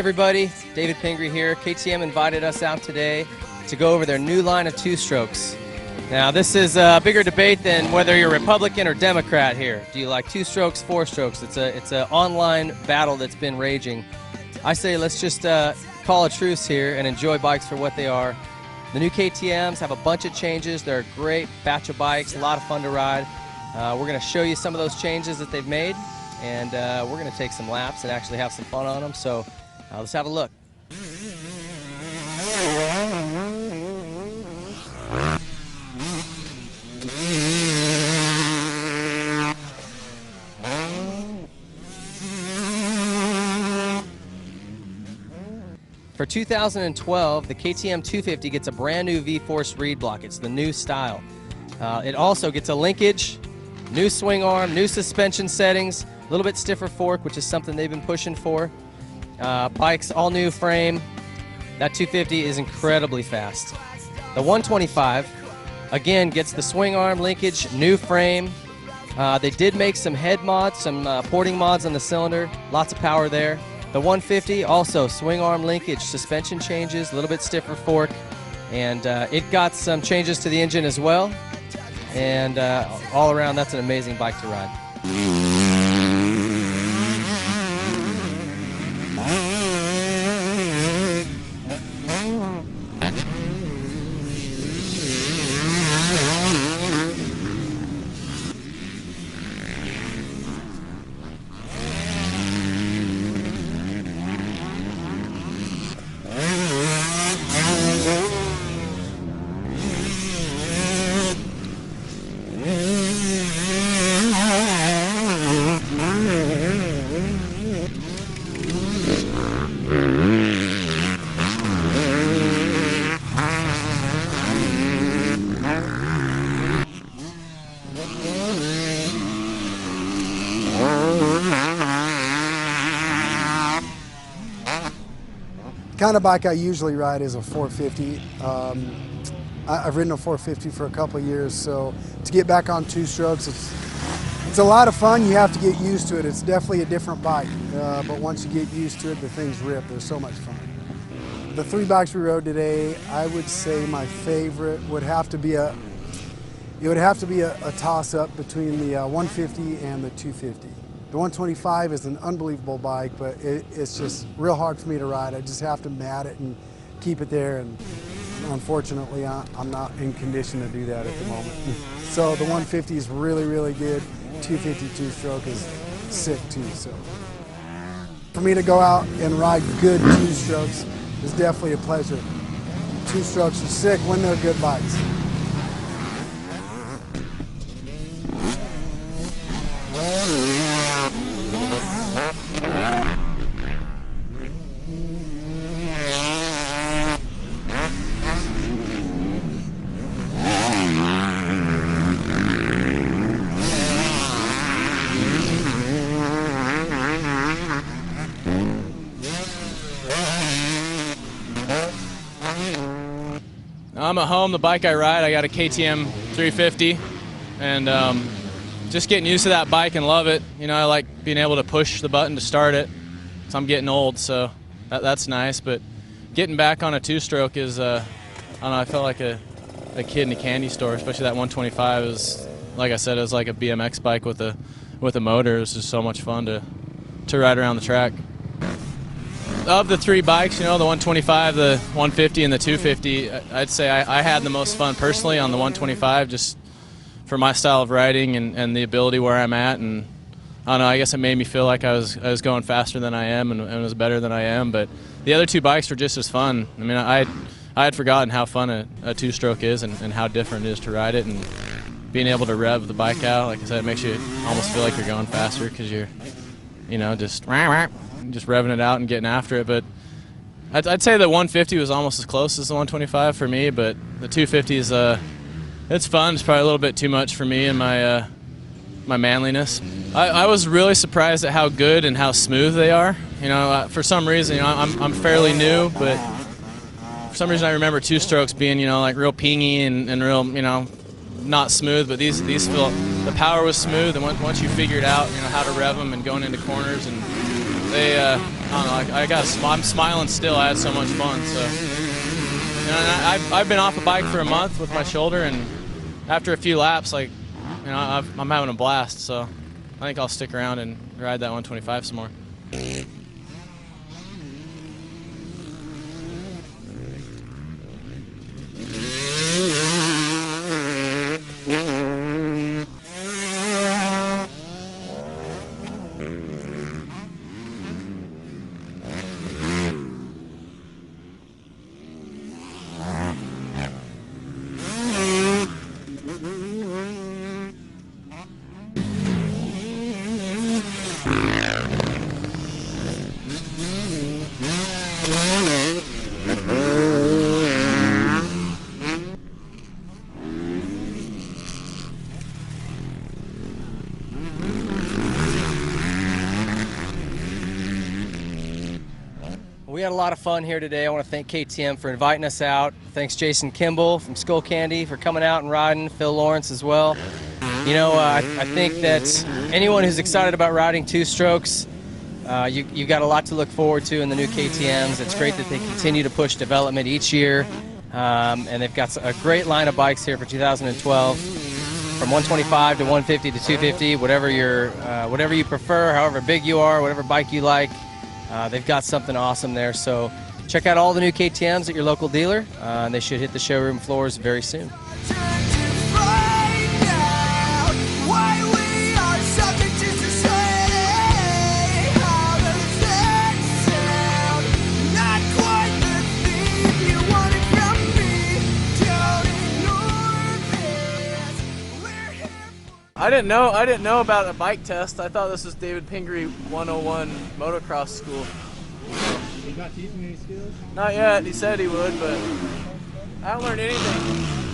everybody, David Pingree here. KTM invited us out today to go over their new line of two-strokes. Now this is a bigger debate than whether you're Republican or Democrat here. Do you like two-strokes, four-strokes? It's an online battle that's been raging. I say let's just call a truce here and enjoy bikes for what they are. The new KTMs have a bunch of changes. They're a great batch of bikes, a lot of fun to ride. We're going to show you some of those changes that they've made, and we're going to take some laps and actually have some fun on them. So let's have a look. For 2012, the KTM 250 gets a brand new V-Force reed block. It's the new style. It also gets a linkage, new swing arm, new suspension settings, a little bit stiffer fork, which is something they've been pushing for. Bike's all new frame. That 250 is incredibly fast. The 125, again, gets the swing arm, linkage, new frame. They did make some head mods, some porting mods on the cylinder. Lots of power there. The 150, also swing arm linkage, suspension changes, a little bit stiffer fork, and it got some changes to the engine as well. And all around, that's an amazing bike to ride. The kind of bike I usually ride is a 450. I've ridden a 450 for a couple of years, so to get back on two strokes, it's a lot of fun. You have to get used to it. It's definitely a different bike, but once you get used to it, the things rip. They're so much fun. The three bikes we rode today, I would say my favorite would have to be a toss-up between the 150 and the 250. The 125 is an unbelievable bike, but it's just real hard for me to ride. I just have to mat it and keep it there, and unfortunately, I'm not in condition to do that at the moment. So the 150 is really, really good. 250 two-stroke is sick too. So for me to go out and ride good two-strokes is definitely a pleasure. Two-strokes are sick when they're good bikes. I'm at home. The bike I ride, I got a KTM 350, and just getting used to that bike and love it. You know, I like being able to push the button to start it. So I'm getting old, so that's nice. But getting back on a two-stroke is, I don't know, I felt like a kid in a candy store, especially that 125. Is, like I said, it was like a BMX bike with a motor. It was just so much fun to ride around the track. Of the three bikes, you know, the 125, the 150, and the 250, I'd say I had the most fun personally on the 125, just for my style of riding and the ability where I'm at. And I don't know, I guess it made me feel like I was going faster than I am and was better than I am. But the other two bikes were just as fun. I mean, I had forgotten how fun a two-stroke is and how different it is to ride it. And being able to rev the bike out, like I said, it makes you almost feel like you're going faster because you're, you know, just revving it out and getting after it. But I'd say the 150 was almost as close as the 125 for me, but the 250 is it's fun. It's probably a little bit too much for me and my my manliness. I was really surprised at how good and how smooth they are. You know, for some reason, you know, I'm fairly new, but for some reason I remember two strokes being, you know, like real pingy and real, you know, not smooth. But these feel, the power was smooth, and once you figured out, you know, how to rev them and going into corners, and I don't know, I'm smiling still. I had so much fun. So, you know, I've been off a bike for a month with my shoulder, and after a few laps, like, you know, I'm having a blast. So I think I'll stick around and ride that 125 some more. We had a lot of fun here today. I want to thank KTM for inviting us out. Thanks Jason Kimball from Skull Candy for coming out and riding, Phil Lawrence as well. You know, I think that anyone who's excited about riding two-strokes, you got a lot to look forward to in the new KTMs. It's great that they continue to push development each year, and they've got a great line of bikes here for 2012, from 125 to 150 to 250, whatever you prefer, however big you are, whatever bike you like. They've got something awesome there, so check out all the new KTMs at your local dealer, and they should hit the showroom floors very soon. I didn't know about a bike test. I thought this was David Pingree 101 motocross school. He's not teaching any skills? Not yet. He said he would, but I haven't learned anything.